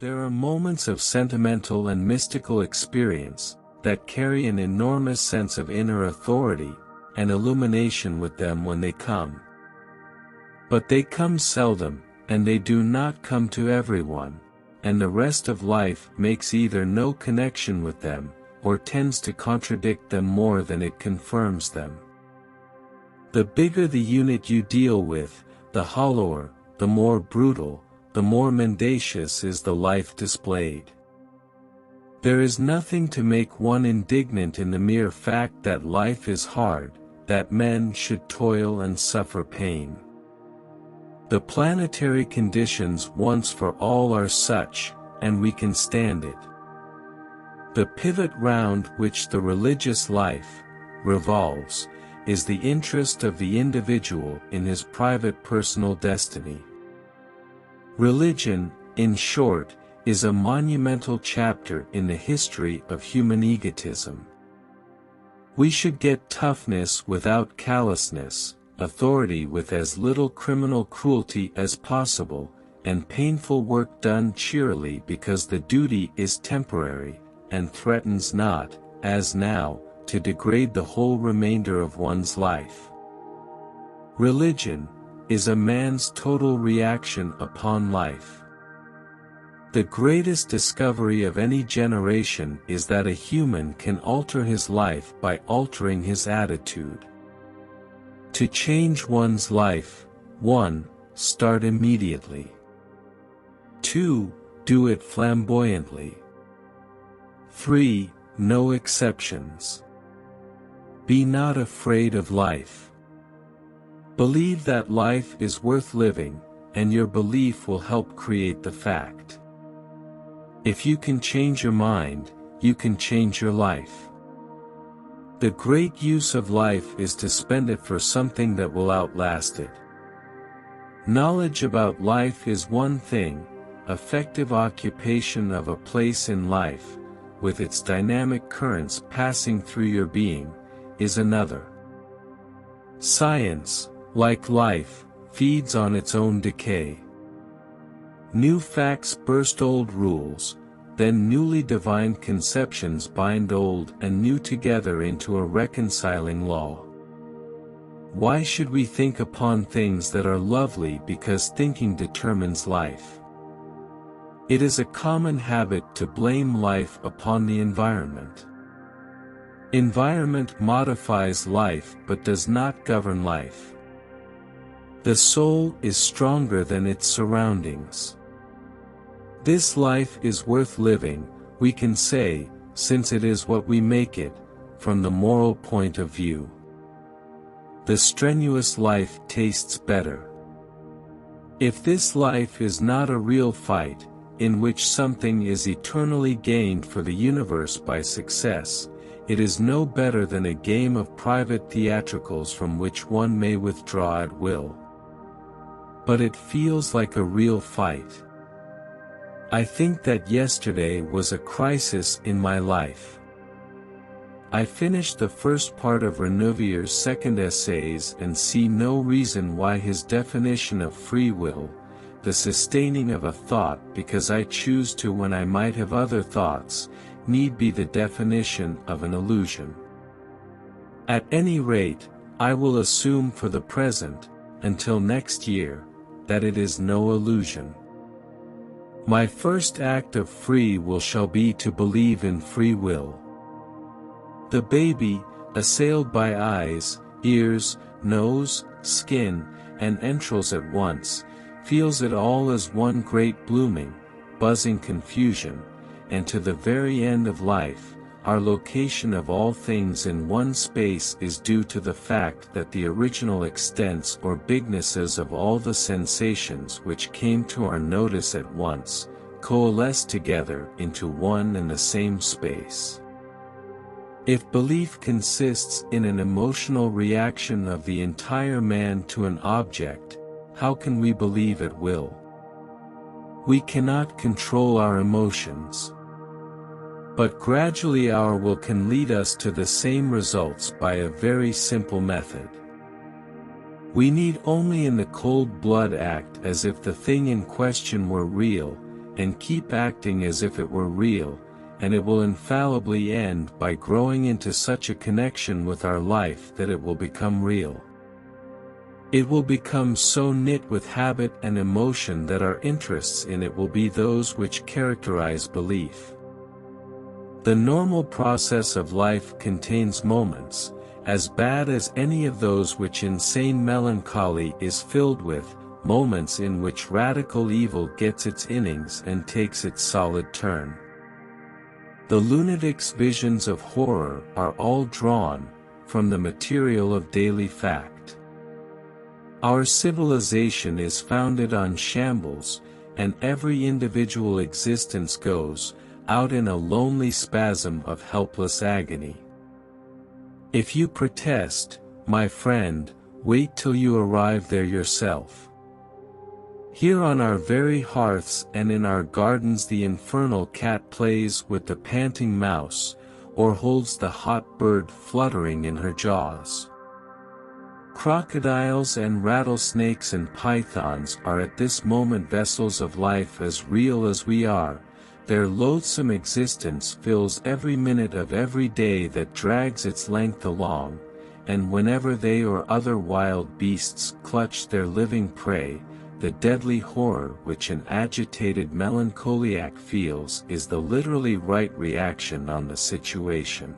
There are moments of sentimental and mystical experience that carry an enormous sense of inner authority and illumination with them when they come. But they come seldom, and they do not come to everyone, and the rest of life makes either no connection with them, or tends to contradict them more than it confirms them. The bigger the unit you deal with, the hollower, the more brutal, the more mendacious is the life displayed. There is nothing to make one indignant in the mere fact that life is hard, that men should toil and suffer pain. The planetary conditions once for all are such, and we can stand it. The pivot round which the religious life revolves is the interest of the individual in his private personal destiny. Religion, in short, is a monumental chapter in the history of human egotism. We should get toughness without callousness, authority with as little criminal cruelty as possible, and painful work done cheerily because the duty is temporary, and threatens not, as now, to degrade the whole remainder of one's life. Religion is a man's total reaction upon life. The greatest discovery of any generation is that a human can alter his life by altering his attitude. To change one's life, 1. Start immediately. 2. Do it flamboyantly. 3. No exceptions. Be not afraid of life. Believe that life is worth living, and your belief will help create the fact. If you can change your mind, you can change your life. The great use of life is to spend it for something that will outlast it. Knowledge about life is one thing, effective occupation of a place in life, with its dynamic currents passing through your being, is another. Science, like life, feeds on its own decay. New facts burst old rules, then newly divined conceptions bind old and new together into a reconciling law. Why should we think upon things that are lovely because thinking determines life? It is a common habit to blame life upon the environment. Environment modifies life but does not govern life. The soul is stronger than its surroundings. This life is worth living, we can say, since it is what we make it, from the moral point of view. The strenuous life tastes better. If this life is not a real fight, in which something is eternally gained for the universe by success, it is no better than a game of private theatricals from which one may withdraw at will. But it feels like a real fight. I think that yesterday was a crisis in my life. I finished the first part of Renouvelier's second essays and see no reason why his definition of free will, the sustaining of a thought because I choose to when I might have other thoughts, need be the definition of an illusion. At any rate, I will assume for the present, until next year, that it is no illusion. My first act of free will shall be to believe in free will. The baby, assailed by eyes, ears, nose, skin, and entrails at once, feels it all as one great blooming, buzzing confusion, and to the very end of life, our location of all things in one space is due to the fact that the original extents or bignesses of all the sensations which came to our notice at once, coalesce together into one and the same space. If belief consists in an emotional reaction of the entire man to an object, how can we believe at will? We cannot control our emotions. But gradually our will can lead us to the same results by a very simple method. We need only in the cold blood act as if the thing in question were real, and keep acting as if it were real, and it will infallibly end by growing into such a connection with our life that it will become real. It will become so knit with habit and emotion that our interests in it will be those which characterize belief. The normal process of life contains moments, as bad as any of those which insane melancholy is filled with, moments in which radical evil gets its innings and takes its solid turn. The lunatic's visions of horror are all drawn from the material of daily fact. Our civilization is founded on shambles, and every individual existence goes out in a lonely spasm of helpless agony. If you protest, my friend, wait till you arrive there yourself. Here on our very hearths and in our gardens the infernal cat plays with the panting mouse, or holds the hot bird fluttering in her jaws. Crocodiles and rattlesnakes and pythons are at this moment vessels of life as real as we are. Their loathsome existence fills every minute of every day that drags its length along, and whenever they or other wild beasts clutch their living prey, the deadly horror which an agitated melancholiac feels is the literally right reaction on the situation.